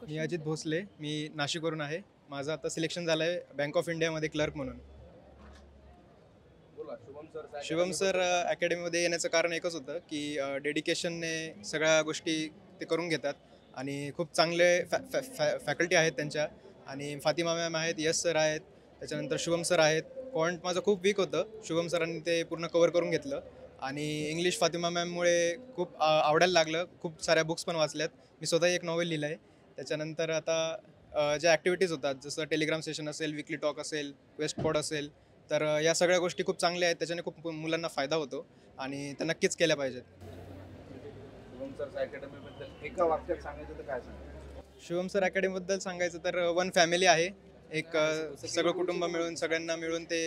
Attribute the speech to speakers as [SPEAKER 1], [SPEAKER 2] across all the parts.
[SPEAKER 1] मी अजित भोसले, मी नाशिकवरून आहे. माझं आता सिलेक्शन झालं आहे बँक ऑफ इंडियामध्ये क्लर्क म्हणून. शुभम सर अकॅडमीमध्ये येण्याचं कारण एकच होतं की डेडिकेशनने सगळ्या गोष्टी ते करून घेतात आणि खूप चांगले फॅकल्टी आहेत त्यांच्या. आणि फातिमा मॅम आहेत, यश सर आहेत, त्याच्यानंतर शुभम सर आहेत. पॉईंट माझं खूप वीक होतं, शुभम सरांनी ते पूर्ण कवर करून घेतलं. आणि इंग्लिश फातिमा मॅममुळे खूप आवडायला लागलं. खूप साऱ्या बुक्स पण वाचल्यात. मी स्वतःही एक नॉवेल लिहिलं आहे. त्याच्यानंतर आता ज्या ॲक्टिव्हिटीज होतात, जसं टेलिग्राम सेशन असेल, विकली टॉक असेल, वेस्ट पॉड असेल, तर या सगळ्या गोष्टी खूप चांगल्या आहेत. त्याच्याने खूप मुलांना फायदा होतो आणि त्या नक्कीच केल्या पाहिजेत.
[SPEAKER 2] शुभम सर अकॅडमीबद्दल एका वाक्यात सांगायचं तर काय सांगाल?
[SPEAKER 1] शुभम सर अकॅडमीबद्दल सांगायचं तर वन फॅमिली आहे. एक सगळं कुटुंब मिळून, सगळ्यांना मिळून ते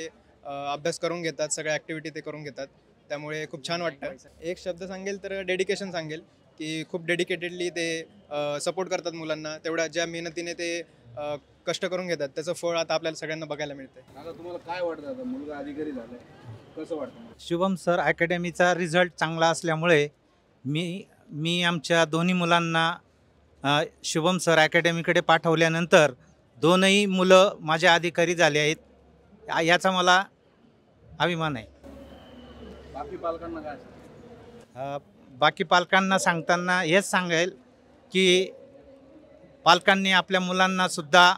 [SPEAKER 1] अभ्यास करून घेतात, सगळ्या ॲक्टिव्हिटी ते करून घेतात. त्यामुळे खूप छान वाटतं. एक शब्द सांगेल तर डेडिकेशन सांगेल, की खूप डेडिकेटेडली ते सपोर्ट करतात मुलांना. तेवढ्या ज्या मेहनतीने ते कष्ट करून घेतात, त्याचं फळ आता आपल्याला सगळ्यांना बघायला मिळतंय.
[SPEAKER 2] आता तुम्हाला काय वाटतं, आता मुलगा अधिकारी झालाय, कसं वाटतं?
[SPEAKER 3] शुभम सर अकॅडमीचा रिझल्ट चांगला असल्यामुळे मी मी आमच्या दोन्ही मुलांना शुभम सर अकॅडमीकडे पाठवल्यानंतर दोनही मुलं माझ्या अधिकारी झाले आहेत. याचा मला अभिमान आहे.
[SPEAKER 2] बाकी पालकांना काय सांगाल?
[SPEAKER 3] बाकी पालकांना सांगताना हेच सांगेल की पालकांनी आपल्या मुलांनासुद्धा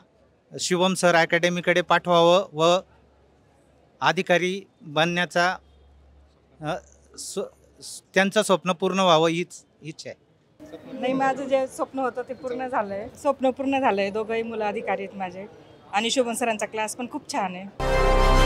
[SPEAKER 3] शुभम सर अकॅडमीकडे पाठवावं व अधिकारी बनण्याचा त्यांचं स्वप्न पूर्ण व्हावं हीच इच्छा आहे.
[SPEAKER 4] नाही, माझं जे स्वप्न होतं ते पूर्ण झालंय. स्वप्न पूर्ण झालंय. दोघंही मुलं अधिकारी आहेत माझे आणि शुभम सरांचा क्लास पण खूप छान आहे.